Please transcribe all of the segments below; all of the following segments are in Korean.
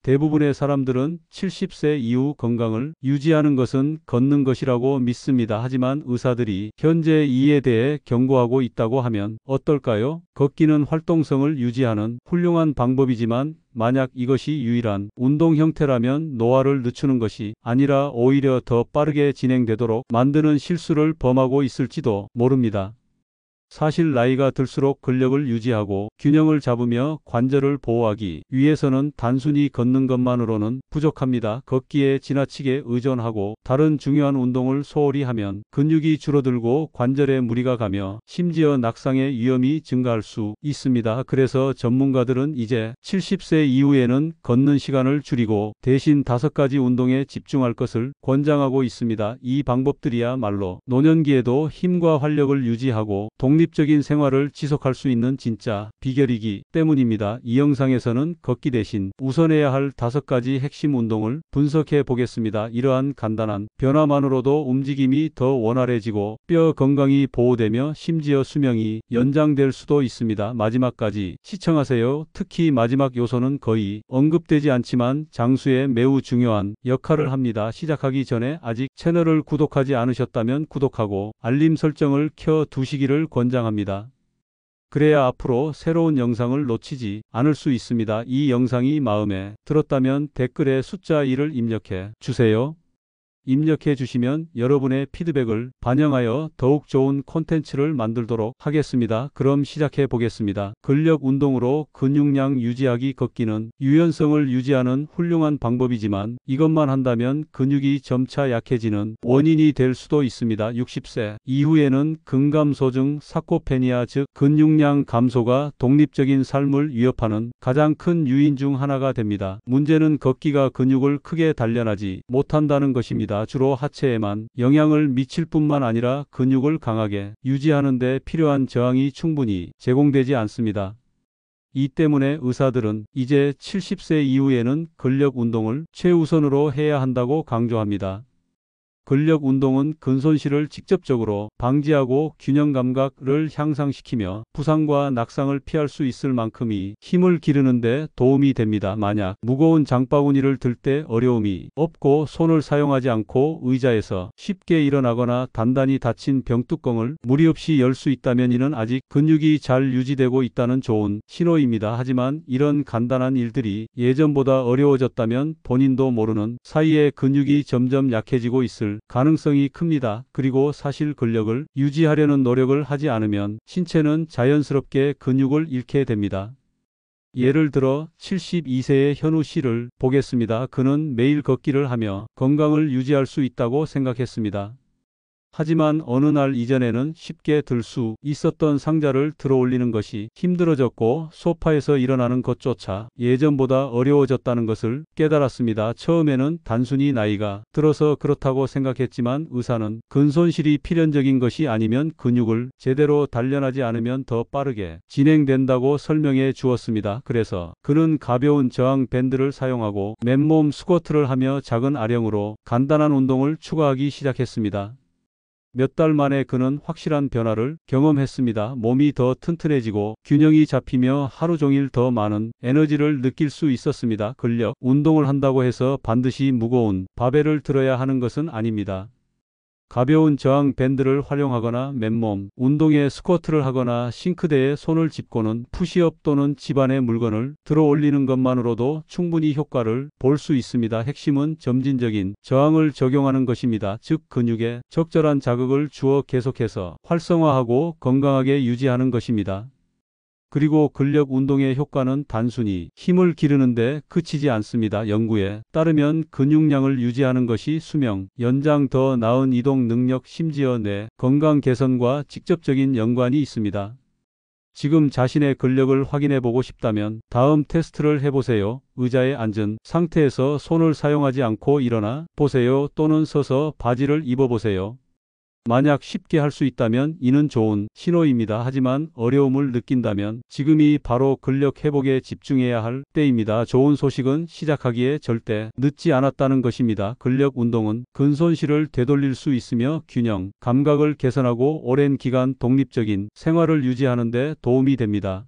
대부분의 사람들은 70세 이후 건강을 유지하는 것은 걷는 것이라고 믿습니다. 하지만 의사들이 현재 이에 대해 경고하고 있다고 하면 어떨까요? 걷기는 활동성을 유지하는 훌륭한 방법이지만 만약 이것이 유일한 운동 형태라면 노화를 늦추는 것이 아니라 오히려 더 빠르게 진행되도록 만드는 실수를 범하고 있을지도 모릅니다. 사실 나이가 들수록 근력을 유지하고 균형을 잡으며 관절을 보호하기 위해서는 단순히 걷는 것만으로는 부족합니다. 걷기에 지나치게 의존하고 다른 중요한 운동을 소홀히 하면 근육이 줄어들고 관절에 무리가 가며 심지어 낙상의 위험이 증가할 수 있습니다. 그래서 전문가들은 이제 70세 이후에는 걷는 시간을 줄이고 대신 5가지 운동에 집중할 것을 권장하고 있습니다. 이 방법들이야말로 노년기에도 힘과 활력을 유지하고 독립적인 생활을 지속할 수 있는 진짜 비결이기 때문입니다. 이 영상에서는 걷기 대신 우선해야 할 5가지 핵심 운동을 분석해 보겠습니다. 이러한 간단한 변화만으로도 움직임이 더 원활해지고 뼈 건강이 보호되며 심지어 수명이 연장될 수도 있습니다. 마지막까지 시청하세요. 특히 마지막 요소는 거의 언급되지 않지만 장수에 매우 중요한 역할을 합니다. 시작하기 전에 아직 채널을 구독하지 않으셨다면 구독하고 알림 설정을 켜 두시기를 권장합니다. 그래야 앞으로 새로운 영상을 놓치지 않을 수 있습니다. 이 영상이 마음에 들었다면 댓글에 숫자 1을 입력해 주세요. 입력해 주시면 여러분의 피드백을 반영하여 더욱 좋은 콘텐츠를 만들도록 하겠습니다. 그럼 시작해 보겠습니다. 근력 운동으로 근육량 유지하기. 걷기는 유연성을 유지하는 훌륭한 방법이지만 이것만 한다면 근육이 점차 약해지는 원인이 될 수도 있습니다. 60세 이후에는 근감소증, 사코페니아 즉 근육량 감소가 독립적인 삶을 위협하는 가장 큰 요인 중 하나가 됩니다. 문제는 걷기가 근육을 크게 단련하지 못한다는 것입니다. 주로 하체에만 영향을 미칠 뿐만 아니라 근육을 강하게 유지하는 데 필요한 저항이 충분히 제공되지 않습니다. 이 때문에 의사들은 이제 70세 이후에는 근력 운동을 최우선으로 해야 한다고 강조합니다. 근력 운동은 근손실을 직접적으로 방지하고 균형 감각을 향상시키며 부상과 낙상을 피할 수 있을 만큼이 힘을 기르는 데 도움이 됩니다. 만약 무거운 장바구니를 들 때 어려움이 없고 손을 사용하지 않고 의자에서 쉽게 일어나거나 단단히 닫힌 병뚜껑을 무리 없이 열 수 있다면 이는 아직 근육이 잘 유지되고 있다는 좋은 신호입니다. 하지만 이런 간단한 일들이 예전보다 어려워졌다면 본인도 모르는 사이에 근육이 점점 약해지고 있을 가능성이 큽니다. 그리고 사실 근력을 유지하려는 노력을 하지 않으면 신체는 자연스럽게 근육을 잃게 됩니다. 예를 들어 72세의 현우 씨를 보겠습니다. 그는 매일 걷기를 하며 건강을 유지할 수 있다고 생각했습니다. 하지만 어느 날 이전에는 쉽게 들 수 있었던 상자를 들어 올리는 것이 힘들어졌고 소파에서 일어나는 것조차 예전보다 어려워졌다는 것을 깨달았습니다. 처음에는 단순히 나이가 들어서 그렇다고 생각했지만 의사는 근손실이 필연적인 것이 아니면 근육을 제대로 단련하지 않으면 더 빠르게 진행된다고 설명해 주었습니다. 그래서 그는 가벼운 저항 밴드를 사용하고 맨몸 스쿼트를 하며 작은 아령으로 간단한 운동을 추가하기 시작했습니다. 몇 달 만에 그는 확실한 변화를 경험했습니다. 몸이 더 튼튼해지고 균형이 잡히며 하루 종일 더 많은 에너지를 느낄 수 있었습니다. 근력 운동을 한다고 해서 반드시 무거운 바벨을 들어야 하는 것은 아닙니다. 가벼운 저항 밴드를 활용하거나 맨몸 운동에 스쿼트를 하거나 싱크대에 손을 짚고는 푸시업 또는 집안의 물건을 들어 올리는 것만으로도 충분히 효과를 볼 수 있습니다. 핵심은 점진적인 저항을 적용하는 것입니다. 즉 근육에 적절한 자극을 주어 계속해서 활성화하고 건강하게 유지하는 것입니다. 그리고 근력 운동의 효과는 단순히 힘을 기르는데 그치지 않습니다. 연구에 따르면 근육량을 유지하는 것이 수명 연장, 더 나은 이동 능력, 심지어 뇌 건강 개선과 직접적인 연관이 있습니다. 지금 자신의 근력을 확인해 보고 싶다면 다음 테스트를 해보세요. 의자에 앉은 상태에서 손을 사용하지 않고 일어나 보세요. 또는 서서 바지를 입어보세요. 만약 쉽게 할 수 있다면 이는 좋은 신호입니다. 하지만 어려움을 느낀다면 지금이 바로 근력 회복에 집중해야 할 때입니다. 좋은 소식은 시작하기에 절대 늦지 않았다는 것입니다. 근력 운동은 근손실을 되돌릴 수 있으며 균형, 감각을 개선하고 오랜 기간 독립적인 생활을 유지하는 데 도움이 됩니다.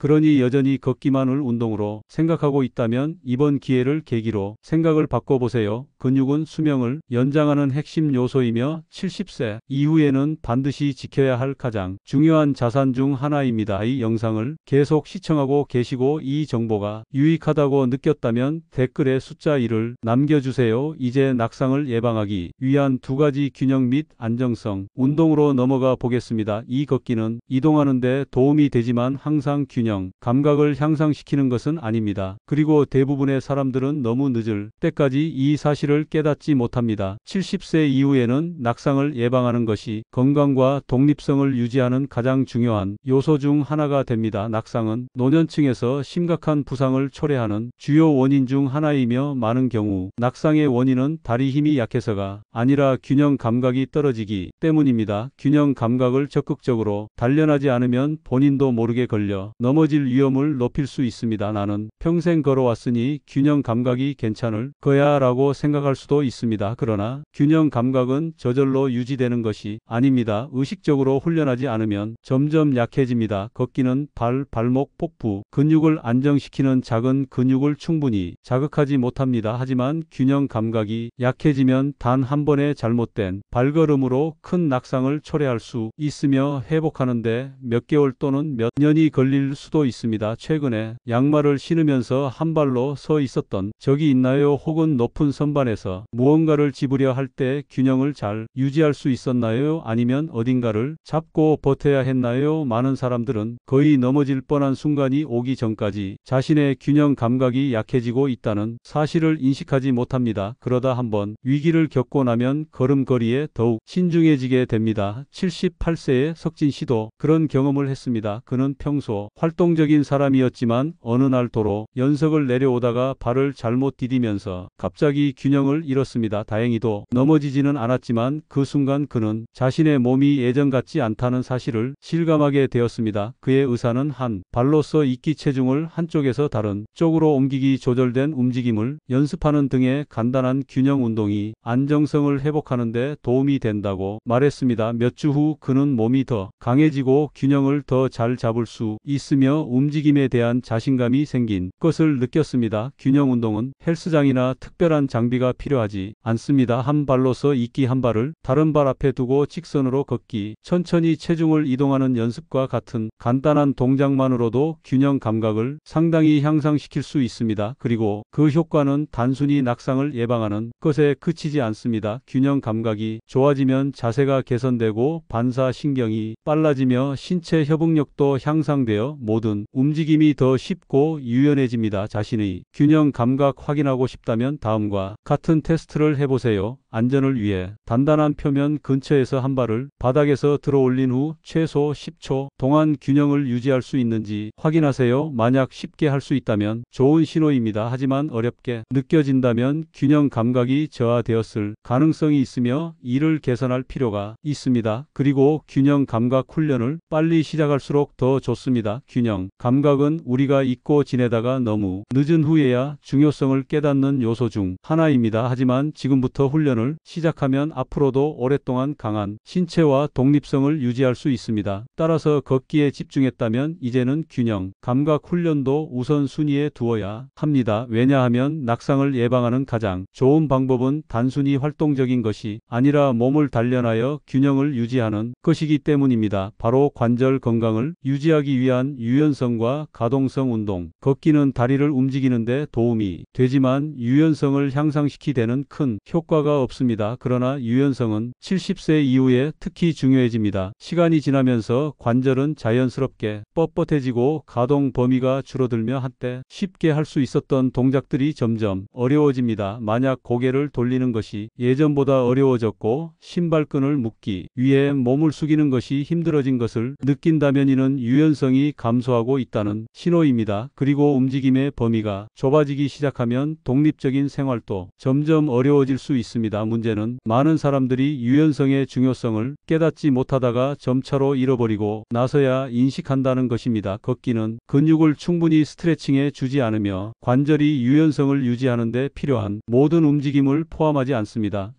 그러니 여전히 걷기만을 운동으로 생각하고 있다면 이번 기회를 계기로 생각을 바꿔보세요. 근육은 수명을 연장하는 핵심 요소이며 70세 이후에는 반드시 지켜야 할 가장 중요한 자산 중 하나입니다. 이 영상을 계속 시청하고 계시고 이 정보가 유익하다고 느꼈다면 댓글에 숫자 1을 남겨주세요. 이제 낙상을 예방하기 위한 두 가지 균형 및 안정성 운동으로 넘어가 보겠습니다. 이 걷기는 이동하는 데 도움이 되지만 항상 균형 감각을 향상시키는 것은 아닙니다. 그리고 대부분의 사람들은 너무 늦을 때까지 이 사실을 깨닫지 못합니다. 70세 이후에는 낙상을 예방하는 것이 건강과 독립성을 유지하는 가장 중요한 요소 중 하나가 됩니다. 낙상은 노년층에서 심각한 부상을 초래하는 주요 원인 중 하나이며 많은 경우 낙상의 원인은 다리 힘이 약해서가 아니라 균형 감각이 떨어지기 때문입니다. 균형 감각을 적극적으로 단련하지 않으면 본인도 모르게 걸려 넘어질 위험을 높일 수 있습니다. 나는 평생 걸어왔으니 균형 감각이 괜찮을 거야 라고 생각할 수도 있습니다. 그러나 균형 감각은 저절로 유지되는 것이 아닙니다. 의식적으로 훈련하지 않으면 점점 약해집니다. 걷기는 발목, 복부, 근육을 안정시키는 작은 근육을 충분히 자극하지 못합니다. 하지만 균형 감각이 약해지면 단 한 번의 잘못된 발걸음으로 큰 낙상을 초래할 수 있으며 회복하는데 몇 개월 또는 몇 년이 걸릴 수도 있습니다. 최근에 양말을 신으면서 한 발로 서 있었던 적이 있나요? 혹은 높은 선반에서 무언가를 집으려 할 때 균형을 잘 유지할 수 있었나요? 아니면 어딘가를 잡고 버텨야 했나요? 많은 사람들은 거의 넘어질 뻔한 순간이 오기 전까지 자신의 균형 감각이 약해지고 있다는 사실을 인식하지 못합니다. 그러다 한번 위기를 겪고 나면 걸음걸이에 더욱 신중해지게 됩니다. 78세의 석진 씨도 그런 경험을 했습니다. 그는 평소 활동적인 사람이었지만 어느 날 도로 연석을 내려오다가 발을 잘못 디디면서 갑자기 균형을 잃었습니다. 다행히도 넘어지지는 않았지만 그 순간 그는 자신의 몸이 예전 같지 않다는 사실을 실감하게 되었습니다. 그의 의사는 한 발로서 이끼 체중을 한쪽에서 다른 쪽으로 옮기기 조절된 움직임을 연습하는 등의 간단한 균형 운동이 안정성을 회복하는 데 도움이 된다고 말했습니다. 몇 주 후 그는 몸이 더 강해지고 균형을 더 잘 잡을 수 있으며 움직임에 대한 자신감이 생긴 것을 느꼈습니다. 균형 운동은 헬스장이나 특별한 장비가 필요하지 않습니다. 한 발로서 이끼 한 발을 다른 발 앞에 두고 직선으로 걷기, 천천히 체중을 이동하는 연습과 같은 간단한 동작만으로도 균형 감각을 상당히 향상시킬 수 있습니다. 그리고 그 효과는 단순히 낙상을 예방하는 것에 그치지 않습니다. 균형 감각이 좋아지면 자세가 개선되고 반사신경이 빨라지며 신체 협응력도 향상되어 모든 움직임이 더 쉽고 유연해집니다. 자신의 균형 감각 확인하고 싶다면 다음과 같은 테스트를 해보세요. 안전을 위해 단단한 표면 근처에서 한 발을 바닥에서 들어 올린 후 최소 10초 동안 균형을 유지할 수 있는지 확인하세요. 만약 쉽게 할 수 있다면 좋은 신호입니다. 하지만 어렵게 느껴진다면 균형 감각이 저하되었을 가능성이 있으며 이를 개선할 필요가 있습니다. 그리고 균형 감각 훈련을 빨리 시작할수록 더 좋습니다. 균형 감각은 우리가 잊고 지내다가 너무 늦은 후에야 중요성을 깨닫는 요소 중 하나입니다. 하지만 지금부터 훈련을 시작하면 앞으로도 오랫동안 강한 신체와 독립성을 유지할 수 있습니다. 따라서 걷기에 집중했다면 이제는 균형 감각 훈련도 우선순위에 두어야 합니다. 왜냐하면 낙상을 예방하는 가장 좋은 방법은 단순히 활동적인 것이 아니라 몸을 단련하여 균형을 유지하는 것이기 때문입니다. 바로 관절 건강을 유지하기 위한 유연성과 가동성 운동. 걷기는 다리를 움직이는 데 도움이 되지만 유연성을 향상시키는 데는 큰 효과가 없습니다. 그러나 유연성은 70세 이후에 특히 중요해집니다. 시간이 지나면서 관절은 자연스럽게 뻣뻣해지고 가동 범위가 줄어들며 한때 쉽게 할 수 있었던 동작들이 점점 어려워집니다. 만약 고개를 돌리는 것이 예전보다 어려워졌고 신발끈을 묶기 위해 몸을 숙이는 것이 힘들어진 것을 느낀다면 이는 유연성이 감소하고 있다는 신호입니다. 그리고 움직임의 범위가 좁아지기 시작하면 독립적인 생활도 점점 어려워질 수 있습니다. 문제는 많은 사람들이 유연성의 중요성을 깨닫지 못하다가 점차로 잃어버리고 나서야 인식한다는 것입니다. 걷기는 근육을 충분히 스트레칭해 주지 않으며 관절이 유연성을 유지하는 데 필요한 모든 움직임을 포함하지 않습니다.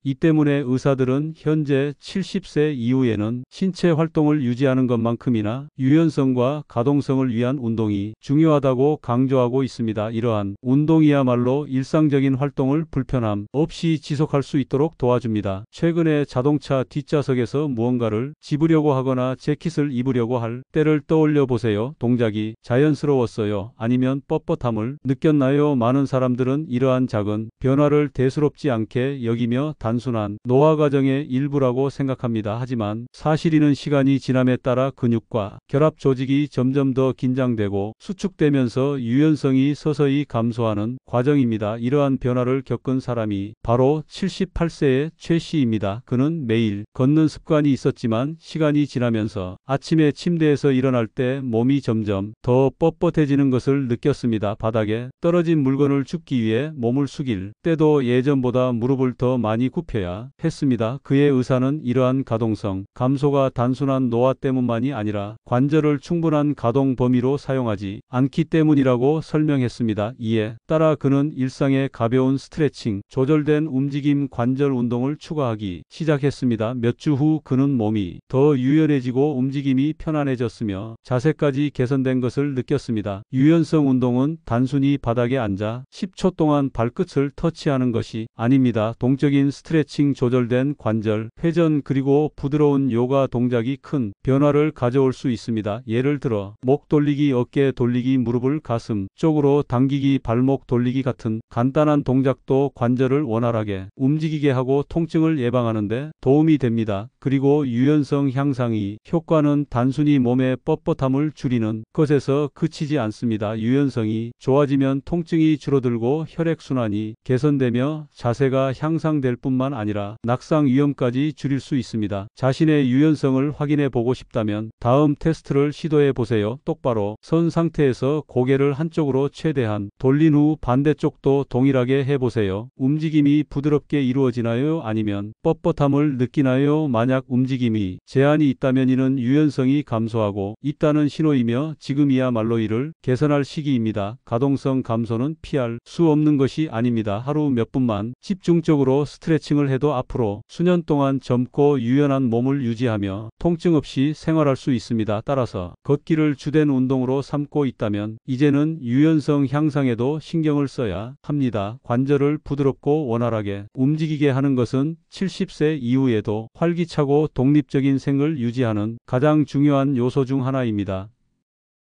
이 때문에 의사들은 현재 70세 이후에는 신체 활동을 유지하는 것만큼이나 유연성과 가동성을 위한 운동이 중요하다고 강조하고 있습니다. 이러한 운동이야말로 일상적인 활동을 불편함 없이 지속할 수 있도록 도와줍니다. 최근에 자동차 뒷좌석에서 무언가를 집으려고 하거나 재킷을 입으려고 할 때를 떠올려 보세요. 동작이 자연스러웠어요? 아니면 뻣뻣함을 느꼈나요? 많은 사람들은 이러한 작은 변화를 대수롭지 않게 여기며 단순한 노화 과정의 일부라고 생각합니다. 하지만 사실이는 시간이 지남에 따라 근육과 결합 조직이 점점 더 긴장되고 수축되면서 유연성이 서서히 감소하는 과정입니다. 이러한 변화를 겪은 사람이 바로 78세의 최 씨입니다. 그는 매일 걷는 습관이 있었지만 시간이 지나면서 아침에 침대에서 일어날 때 몸이 점점 더 뻣뻣해지는 것을 느꼈습니다. 바닥에 떨어진 물건을 줍기 위해 몸을 숙일 때도 예전보다 무릎을 더 많이 굽혀야 했습니다. 그의 의사는 이러한 가동성 감소가 단순한 노화 때문만이 아니라 관절을 충분한 가동 범위로 사용하지 않기 때문이라고 설명했습니다. 이에 따라 그는 일상의 가벼운 스트레칭, 조절된 움직임, 관절 운동을 추가하기 시작했습니다. 몇 주 후 그는 몸이 더 유연해지고 움직임이 편안해졌으며 자세까지 개선된 것을 느꼈습니다. 유연성 운동은 단순히 바닥에 앉아 10초 동안 발끝을 터치하는 것이 아닙니다. 동적인 스트레칭, 조절된 관절, 회전 그리고 부드러운 요가 동작이 큰 변화를 가져올 수 있습니다. 예를 들어 목 돌리기, 어깨 돌리기, 무릎을 가슴 쪽으로 당기기, 발목 돌리기 같은 간단한 동작도 관절을 원활하게 움직이게 하고 통증을 예방하는 데 도움이 됩니다. 그리고 유연성 향상이 효과는 단순히 몸의 뻣뻣함을 줄이는 것에서 그치지 않습니다. 유연성이 좋아지면 통증이 줄어들고 혈액순환이 개선되며 자세가 향상될 뿐만 아니라 낙상 위험까지 줄일 수 있습니다. 자신의 유연성을 확인해 보고 싶다면 다음 테스트를 시도해 보세요. 똑바로 선 상태에서 고개를 한쪽으로 최대한 돌린 후 반대쪽도 동일하게 해보세요. 움직임이 부드럽게 이루어지나요? 아니면 뻣뻣함을 느끼나요? 만약 움직임이 제한이 있다면 이는 유연성이 감소하고 있다는 신호이며 지금이야말로 이를 개선할 시기입니다. 가동성 감소는 피할 수 없는 것이 아닙니다. 하루 몇 분만 집중적으로 스트레칭을 해도 앞으로 수년 동안 젊고 유연한 몸을 유지하며 통증 없이 생활할 수 있습니다. 따라서 걷기를 주된 운동으로 삼고 있다면 이제는 유연성 향상에도 신경을 써야 합니다. 관절을 부드럽고 원활하게 움직이게 하는 것은 70세 이후에도 활기차고 독립적인 생을 유지하는 가장 중요한 요소 중 하나입니다.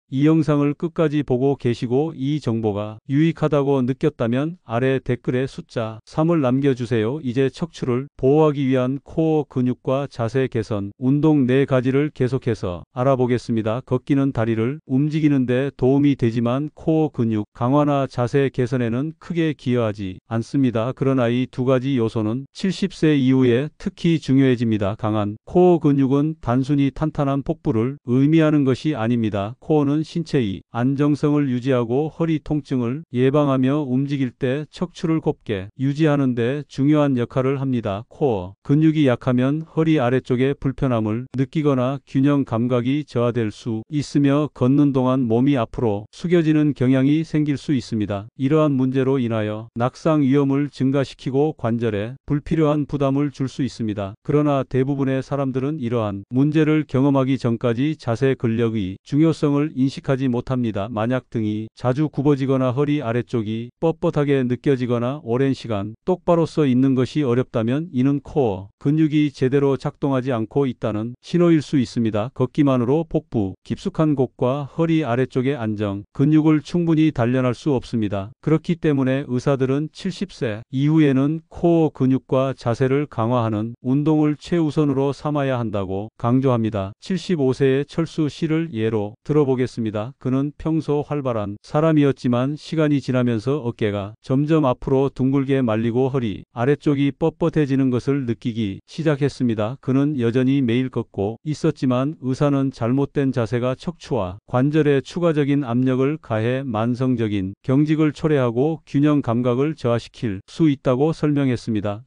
이 영상을 끝까지 보고 계시고 이 정보가 유익하다고 느꼈다면 아래 댓글에 숫자 3을 남겨주세요. 이제 척추를 보호하기 위한 코어 근육과 자세 개선 운동 4가지를 계속해서 알아보겠습니다. 걷기는 다리를 움직이는 데 도움이 되지만 코어 근육 강화나 자세 개선에는 크게 기여하지 않습니다. 그러나 이 2가지 요소는 70세 이후에 특히 중요해집니다. 강한 코어 근육은 단순히 탄탄한 복부를 의미하는 것이 아닙니다. 코어는 신체의 안정성을 유지하고 허리 통증을 예방하며 움직일 때 척추를 곱게 유지하는 데 중요한 역할을 합니다. 코어 근육이 약하면 허리 아래쪽에 불편함을 느끼거나 균형 감각이 저하될 수 있으며 걷는 동안 몸이 앞으로 숙여지는 경향이 생길 수 있습니다. 이러한 문제로 인하여 낙상 위험을 증가시키고 관절에 불필요한 부담을 줄 수 있습니다. 그러나 대부분의 사람들은 이러한 문제를 경험하기 전까지 자세 근력의 중요성을 인식하지 못합니다. 만약 등이 자주 굽어지거나 허리 아래쪽이 뻣뻣하게 느껴지거나 오랜 시간 똑바로 서 있는 것이 어렵다면 이는 코어 근육이 제대로 작동하지 않고 있다는 신호일 수 있습니다. 걷기만으로 복부, 깊숙한 곳과 허리 아래쪽의 안정, 근육을 충분히 단련할 수 없습니다. 그렇기 때문에 의사들은 70세 이후에는 코어 근육과 자세를 강화하는 운동을 최우선으로 삼아야 한다고 강조합니다. 75세의 철수 씨를 예로 들어보겠습니다. 그는 평소 활발한 사람이었지만 시간이 지나면서 어깨가 점점 앞으로 둥글게 말리고 허리 아래쪽이 뻣뻣해지는 것을 느끼기 시작했습니다. 그는 여전히 매일 걷고 있었지만 의사는 잘못된 자세가 척추와 관절에 추가적인 압력을 가해 만성적인 경직을 초래하고 균형 감각을 저하시킬 수 있다고 설명했습니다.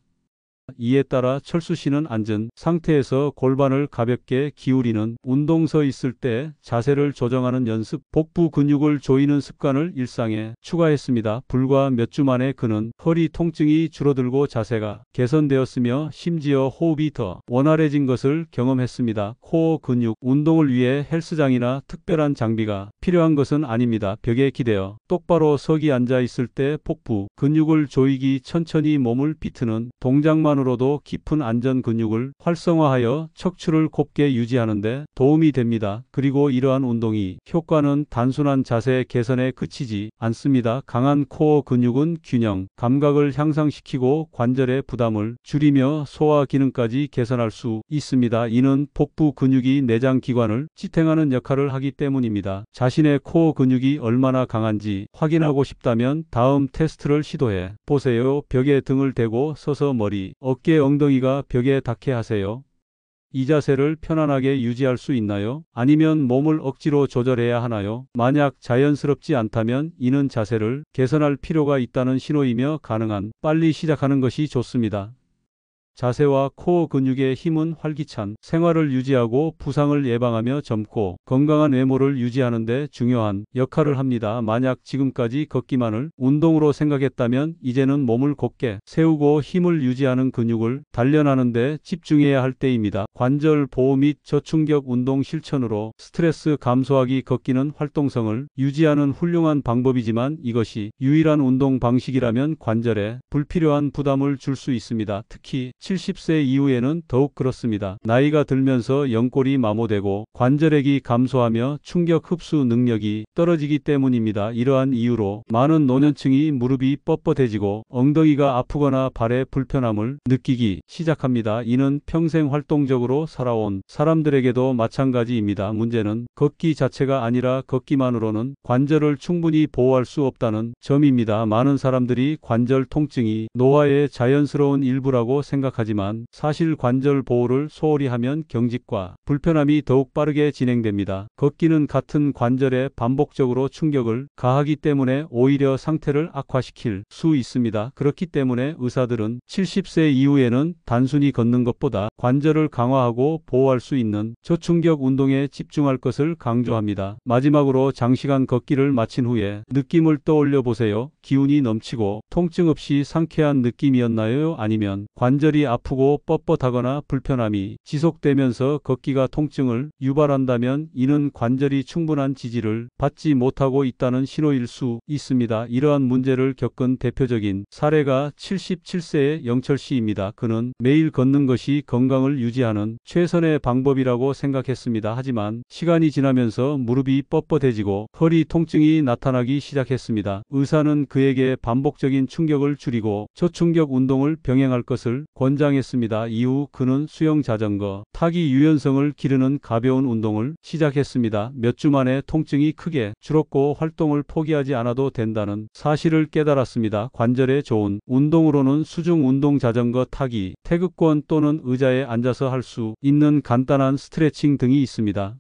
이에 따라 철수 씨는 앉은 상태에서 골반을 가볍게 기울이는 운동 서 있을 때 자세를 조정하는 연습, 복부 근육을 조이는 습관을 일상에 추가했습니다. 불과 몇 주 만에 그는 허리 통증이 줄어들고 자세가 개선되었으며 심지어 호흡이 더 원활해진 것을 경험했습니다. 코어 근육 운동을 위해 헬스장이나 특별한 장비가 필요한 것은 아닙니다. 벽에 기대어 똑바로 서기 앉아 있을 때 복부 근육을 조이기, 천천히 몸을 비트는 동작만으로도 깊은 안전 근육을 활성화하여 척추를 곱게 유지하는 데 도움이 됩니다. 그리고 이러한 운동이 효과는 단순한 자세 개선에 그치지 않습니다. 강한 코어 근육은 균형, 감각을 향상시키고 관절의 부담을 줄이며 소화 기능까지 개선할 수 있습니다. 이는 복부 근육이 내장 기관을 지탱하는 역할을 하기 때문입니다. 자신의 코어 근육이 얼마나 강한지 확인하고 싶다면 다음 테스트를 시도해 보세요. 벽에 등을 대고 서서 머리, 어깨, 엉덩이가 벽에 닿게 하세요. 이 자세를 편안하게 유지할 수 있나요? 아니면 몸을 억지로 조절해야 하나요? 만약 자연스럽지 않다면 이는 자세를 개선할 필요가 있다는 신호이며 가능한 빨리 시작하는 것이 좋습니다. 자세와 코어 근육의 힘은 활기찬 생활을 유지하고 부상을 예방하며 젊고 건강한 외모를 유지하는 데 중요한 역할을 합니다. 만약 지금까지 걷기만을 운동으로 생각했다면 이제는 몸을 곧게 세우고 힘을 유지하는 근육을 단련하는 데 집중해야 할 때입니다. 관절 보호 및 저충격 운동 실천으로 스트레스 감소하기. 걷기는 활동성을 유지하는 훌륭한 방법이지만 이것이 유일한 운동 방식이라면 관절에 불필요한 부담을 줄 수 있습니다. 특히 70세 이후에는 더욱 그렇습니다. 나이가 들면서 연골이 마모되고 관절액이 감소하며 충격 흡수 능력이 떨어지기 때문입니다. 이러한 이유로 많은 노년층이 무릎이 뻣뻣해지고 엉덩이가 아프거나 발에 불편함을 느끼기 시작합니다. 이는 평생 활동적으로 살아온 사람들에게도 마찬가지입니다. 문제는 걷기 자체가 아니라 걷기만으로는 관절을 충분히 보호할 수 없다는 점입니다. 많은 사람들이 관절 통증이 노화의 자연스러운 일부라고 생각하지만 사실 관절 보호를 소홀히 하면 경직과 불편함이 더욱 빠르게 진행됩니다. 걷기는 같은 관절에 반복적으로 충격을 가하기 때문에 오히려 상태를 악화시킬 수 있습니다. 그렇기 때문에 의사들은 70세 이후에는 단순히 걷는 것보다 관절을 강화하고 보호할 수 있는 저충격 운동에 집중할 것을 강조합니다. 마지막으로 장시간 걷기를 마친 후에 느낌을 떠올려 보세요. 기운이 넘치고 통증 없이 상쾌한 느낌이었나요? 아니면 관절이 아프고 뻣뻣하거나 불편함이 지속되면서 걷기가 통증을 유발한다면 이는 관절이 충분한 지지를 받지 못하고 있다는 신호일 수 있습니다. 이러한 문제를 겪은 대표적인 사례가 77세의 영철 씨입니다. 그는 매일 걷는 것이 건강을 유지하는 최선의 방법이라고 생각했습니다. 하지만 시간이 지나면서 무릎이 뻣뻣해지고 허리 통증이 나타나기 시작했습니다. 의사는 그에게 반복적인 충격을 줄이고 저충격 운동을 병행할 것을 권장했습니다. 이후 그는 수영, 자전거 타기, 유연성을 기르는 가벼운 운동을 시작했습니다. 몇 주 만에 통증이 크게 줄었고 활동을 포기하지 않아도 된다는 사실을 깨달았습니다. 관절에 좋은 운동으로는 수중 운동, 자전거 타기, 태극권 또는 의자에 앉아서 할 수 있는 간단한 스트레칭 등이 있습니다.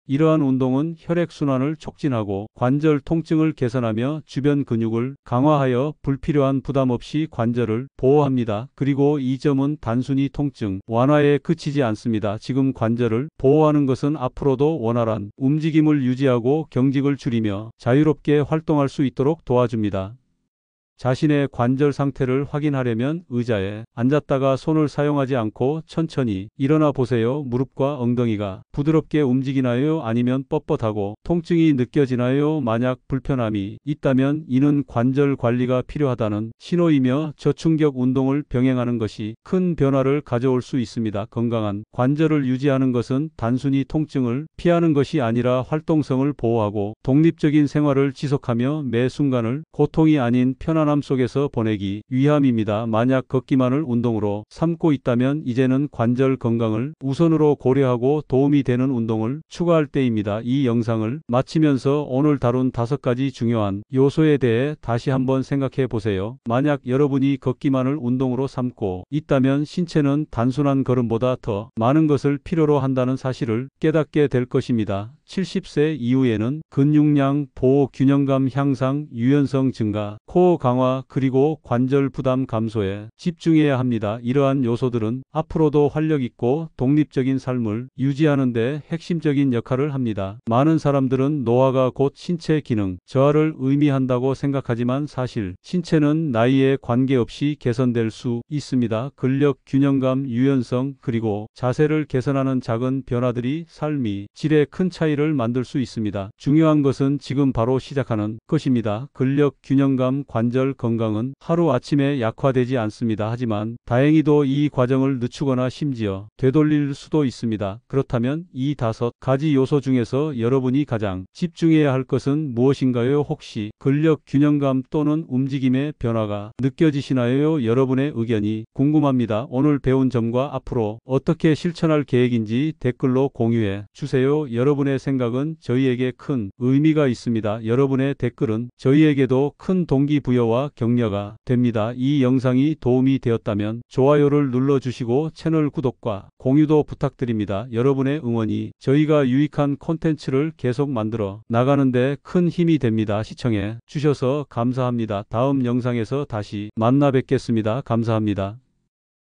이러한 운동은 혈액순환을 촉진하고 관절 통증을 개선하며 주변 근육을 강화하여 불필요한 부담 없이 관절을 보호합니다. 그리고 이 점은 단순히 통증 완화에 그치지 않습니다. 지금 관절을 보호하는 것은 앞으로도 원활한 움직임을 유지하고 경직을 줄이며 자유롭게 활동할 수 있도록 도와줍니다. 자신의 관절 상태를 확인하려면 의자에 앉았다가 손을 사용하지 않고 천천히 일어나 보세요. 무릎과 엉덩이가 부드럽게 움직이나요? 아니면 뻣뻣하고 통증이 느껴지나요? 만약 불편함이 있다면 이는 관절 관리가 필요하다는 신호이며 저충격 운동을 병행하는 것이 큰 변화를 가져올 수 있습니다. 건강한 관절을 유지하는 것은 단순히 통증을 피하는 것이 아니라 활동성을 보호하고 독립적인 생활을 지속하며 매 순간을 고통이 아닌 편안함 속에서 보내기 위함입니다. 만약 걷기만을 운동으로 삼고 있다면 이제는 관절 건강을 우선으로 고려하고 도움이 되는 운동을 추가할 때입니다. 이 영상을 마치면서 오늘 다룬 5가지 중요한 요소에 대해 다시 한번 생각해 보세요. 만약 여러분이 걷기만을 운동으로 삼고 있다면 신체는 단순한 걸음보다 더 많은 것을 필요로 한다는 사실을 깨닫게 될 것입니다. 70세 이후에는 근육량, 보호 균형감 향상, 유연성 증가, 코어 강화 그리고 관절 부담 감소에 집중해야 합니다. 이러한 요소들은 앞으로도 활력 있고 독립적인 삶을 유지하는 데 핵심적인 역할을 합니다. 많은 사람들은 노화가 곧 신체 기능 저하를 의미한다고 생각하지만 사실 신체는 나이에 관계없이 개선될 수 있습니다. 근력, 균형감, 유연성 그리고 자세를 개선하는 작은 변화들이 삶의 질에 큰 차이를 만들 수 있습니다. 중요한 것은 지금 바로 시작하는 것입니다. 근력, 균형감, 관절 건강은 하루아침에 약화되지 않습니다. 하지만 다행히도 이 과정을 늦추거나 심지어 되돌릴 수도 있습니다. 그렇다면 이 5가지 요소 중에서 여러분이 가장 집중해야 할 것은 무엇인가요? 혹시 근력, 균형감 또는 움직임의 변화가 느껴지시나요? 여러분의 의견이 궁금합니다. 오늘 배운 점과 앞으로 어떻게 실천할 계획인지 댓글로 공유해 주세요. 여러분의 생각은 저희에게 큰 의미가 있습니다. 여러분의 댓글은 저희에게도 큰 동기부여와 격려가 됩니다. 이 영상이 도움이 되었다면 좋아요를 눌러주시고 채널 구독과 공유도 부탁드립니다. 여러분의 응원이 저희가 유익한 콘텐츠를 계속 만들어 나가는데 큰 힘이 됩니다. 시청해 주셔서 감사합니다. 다음 영상에서 다시 만나 뵙겠습니다. 감사합니다.